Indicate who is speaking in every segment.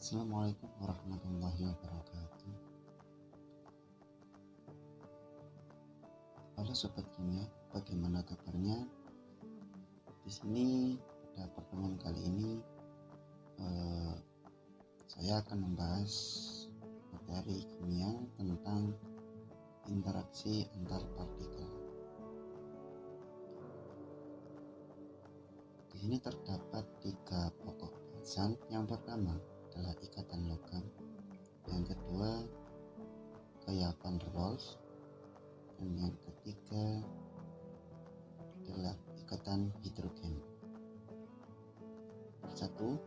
Speaker 1: Assalamualaikum warahmatullahi wabarakatuh. Halo sobat kimia, bagaimana kabarnya? Di sini pada pertemuan kali ini saya akan membahas materi kimia tentang interaksi antar partikel. Di sini terdapat 3 pokok bahasan. Yang pertama adalah ikatan logam, yang kedua gaya van der Waals, dan yang ketiga adalah ikatan hidrogen. Satu,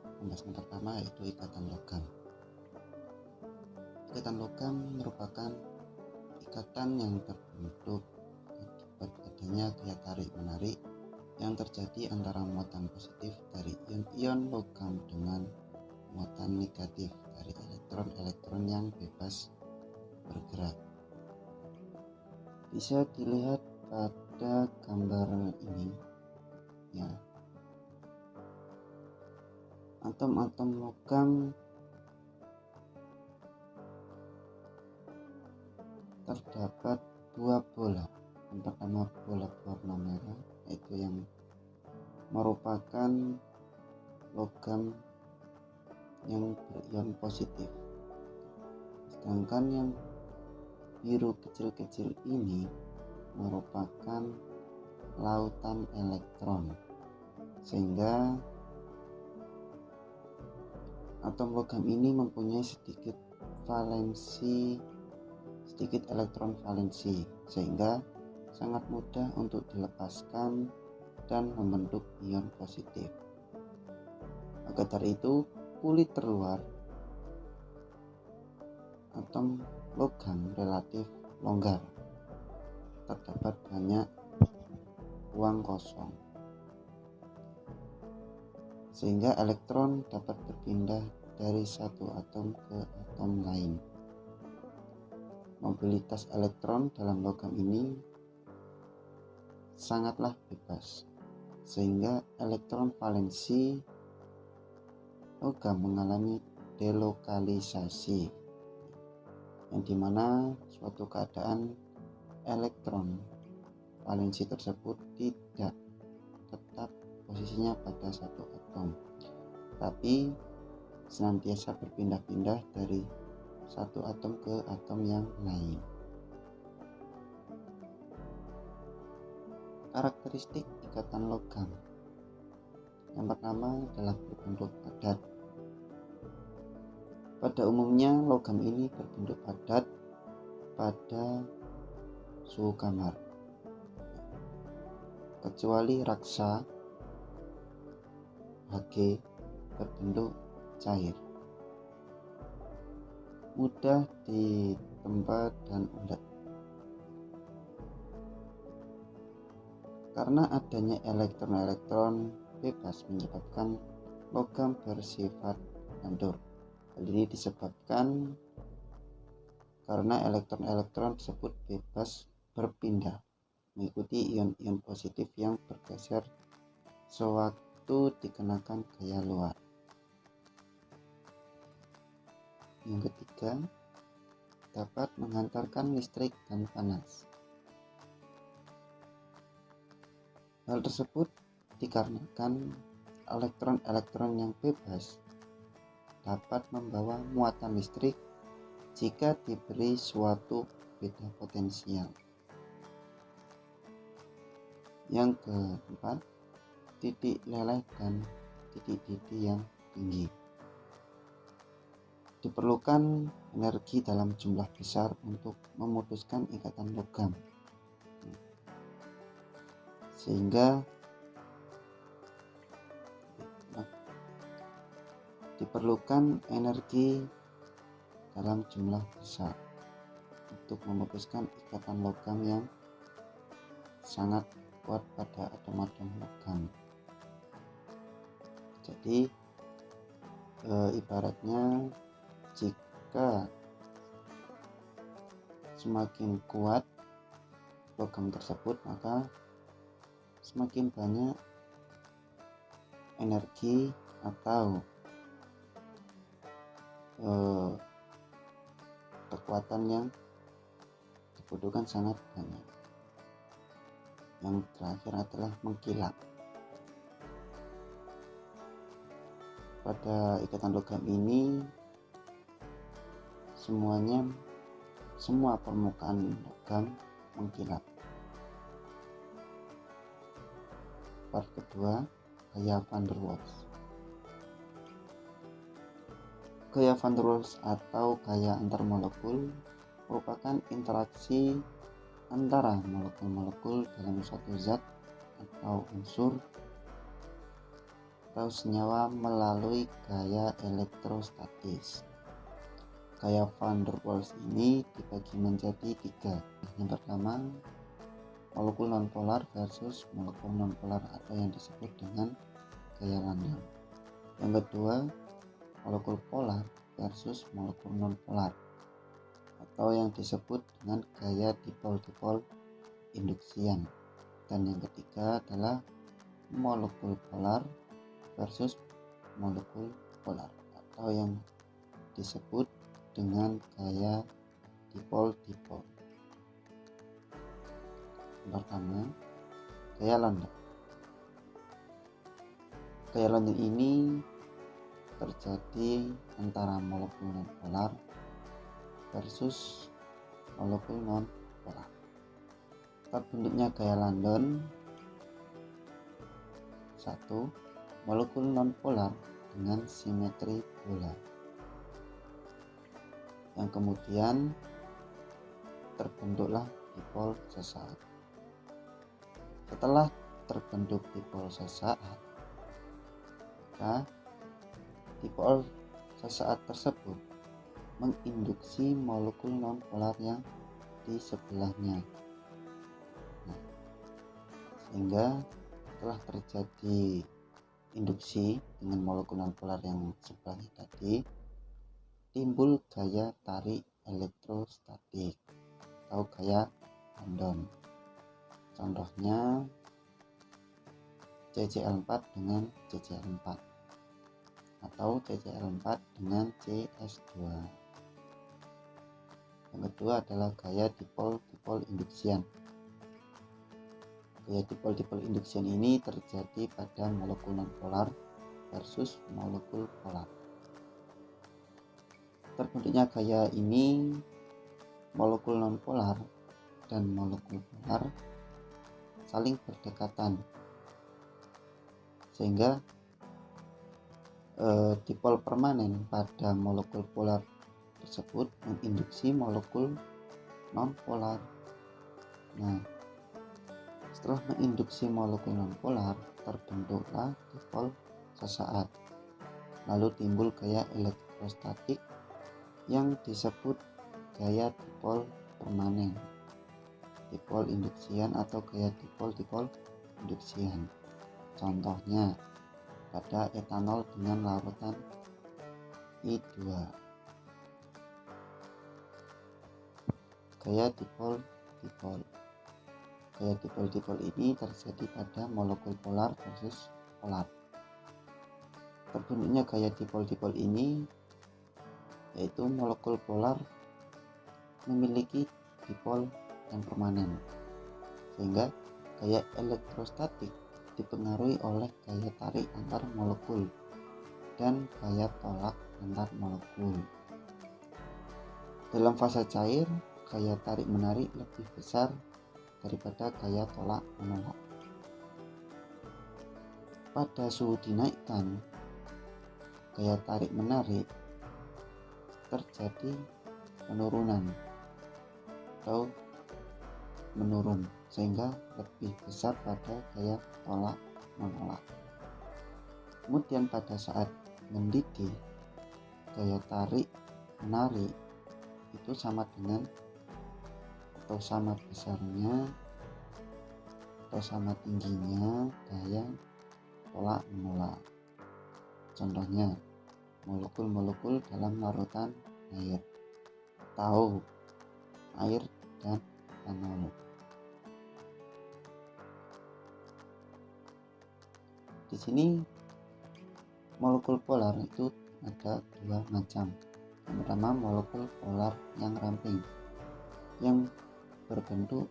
Speaker 1: pembahasan pertama yaitu ikatan logam. Ikatan logam merupakan ikatan yang terbentuk akibat adanya gaya tarik menarik yang terjadi antara muatan positif dari ion-ion logam dengan muatan negatif dari elektron-elektron yang bebas bergerak. Bisa dilihat pada gambar ini ya. Atom-atom logam terdapat 2 bola. Yang pertama bola berwarna merah, yaitu yang merupakan logam yang berion positif. Sedangkan yang biru kecil-kecil ini merupakan lautan elektron, sehingga atom logam ini mempunyai sedikit elektron valensi, sehingga sangat mudah untuk dilepaskan dan membentuk ion positif. Maka dari itu, kulit terluar atom logam relatif longgar, terdapat banyak ruang kosong, sehingga elektron dapat berpindah dari satu atom ke atom lain. Mobilitas elektron dalam logam ini sangatlah bebas, sehingga elektron valensi logam mengalami delokalisasi, yang dimana suatu keadaan elektron valensi tersebut tidak tetap posisinya pada satu atom, tapi senantiasa berpindah-pindah dari satu atom ke atom yang lain. Karakteristik ikatan logam yang pertama adalah berbentuk padat. Pada umumnya logam ini berbentuk padat pada suhu kamar, kecuali raksa Hg berbentuk cair, mudah ditempa dan ulet. Karena adanya elektron-elektron bebas menyebabkan logam bersifat lentur. Hal ini disebabkan karena elektron-elektron tersebut bebas berpindah mengikuti ion-ion positif yang bergeser sewaktu dikenakan gaya luar. Yang ketiga, dapat menghantarkan listrik dan panas. Hal tersebut dikarenakan elektron-elektron yang bebas dapat membawa muatan listrik jika diberi suatu beda potensial. Yang keempat, titik leleh dan titik-titik yang tinggi. Diperlukan energi dalam jumlah besar untuk memutuskan ikatan logam, sehingga diperlukan energi dalam jumlah besar untuk memutuskan ikatan logam yang sangat kuat pada atom-atom logam. Jadi ibaratnya jika semakin kuat logam tersebut, maka semakin banyak energi atau eh, kekuatan yang dibutuhkan sangat banyak. Yang terakhir adalah mengkilap. Pada ikatan logam ini semua permukaan logam mengkilap. Part kedua, gaya van der Waals. Gaya van der Waals atau gaya antar molekul merupakan interaksi antara molekul-molekul dalam suatu zat atau unsur atau senyawa melalui gaya elektrostatis. Gaya van der Waals ini dibagi menjadi 3. Yang pertama, molekul nonpolar versus molekul nonpolar atau yang disebut dengan gaya London. Yang kedua, molekul polar versus molekul nonpolar atau yang disebut dengan gaya dipol-dipol induksian. Dan yang ketiga adalah molekul polar versus molekul polar atau yang disebut dengan gaya dipol-dipol. Pertama, gaya London. Gaya London ini terjadi antara molekul nonpolar versus molekul nonpolar. Bentuknya gaya London: 1. Molekul nonpolar dengan simetri bola, yang kemudian terbentuklah dipol sesaat. Setelah terbentuk dipol sesaat, maka dipol sesaat tersebut menginduksi molekul nonpolar yang di sebelahnya. Sehingga setelah terjadi induksi dengan molekul nonpolar yang sebelahnya tadi, timbul gaya tarik elektrostatik atau gaya London. Contohnya CCl4 dengan CCl4 atau CCl4 dengan CS2. Yang kedua adalah gaya dipol-dipol induksian. Gaya dipol-dipol induksian ini terjadi pada molekul nonpolar versus molekul polar. Terbentuknya gaya ini, molekul nonpolar dan molekul polar saling berdekatan, sehingga dipol permanen pada molekul polar tersebut menginduksi molekul nonpolar. Nah, setelah menginduksi molekul nonpolar, terbentuklah dipol sesaat. Lalu timbul gaya elektrostatik yang disebut gaya dipol permanen, dipol induksian atau gaya dipol-dipol induksian. Contohnya pada etanol dengan larutan I2. Gaya dipol-dipol. Gaya dipol-dipol ini terjadi pada molekul polar versus polar. Terbentuknya gaya dipol-dipol ini yaitu molekul polar memiliki dipol yang permanen, sehingga gaya elektrostatik dipengaruhi oleh gaya tarik antar molekul dan gaya tolak antar molekul. Dalam fase cair, gaya tarik menarik lebih besar daripada gaya tolak menolak. Pada suhu dinaikkan, gaya tarik menarik terjadi penurunan atau menurun, sehingga lebih besar pada gaya tolak menolak. Kemudian pada saat mendidih, gaya tarik menarik itu sama dengan atau sama besarnya atau sama tingginya gaya tolak menolak. Contohnya molekul-molekul dalam larutan air atau air dan etanol. Di sini molekul polar itu ada 2 macam, Yang pertama, molekul polar yang ramping yang berbentuk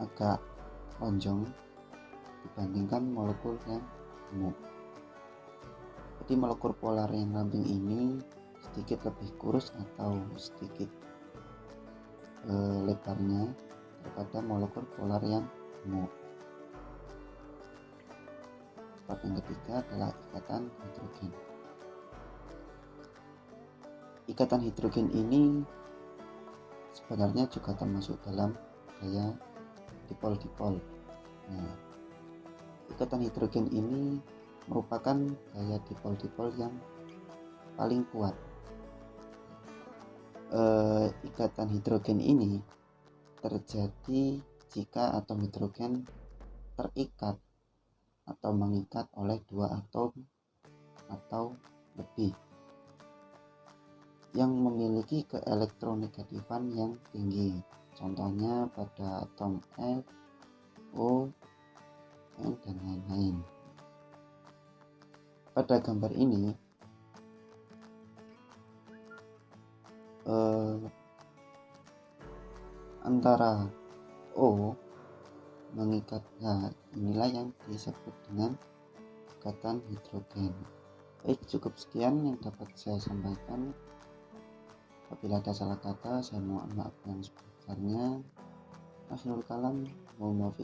Speaker 1: agak lonjong dibandingkan molekul yang gemuk. Jadi molekul polar yang ramping ini sedikit lebih kurus atau sedikit lebarnya daripada molekul polar yang gemuk. Sebab yang ketiga adalah ikatan hidrogen. Ikatan hidrogen ini sebenarnya juga termasuk dalam gaya dipol-dipol. Nah, ikatan hidrogen ini merupakan gaya dipol-dipol yang paling kuat. Ikatan hidrogen ini terjadi jika atom hidrogen terikat atau mengikat oleh dua atom atau lebih yang memiliki keelektronegatifan yang tinggi. Contohnya pada atom F, O, N, dan lain-lain. Pada gambar ini antara O mengikat, inilah yang disebut dengan ikatan hidrogen. Baik, cukup sekian yang dapat saya sampaikan. Apabila ada salah kata, saya mohon maaf yang sebesar-besarnya. Akhirul kalam, mohon maaf.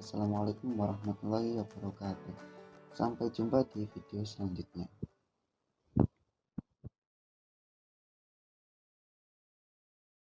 Speaker 1: Assalamualaikum warahmatullahi wabarakatuh. Sampai jumpa di video selanjutnya.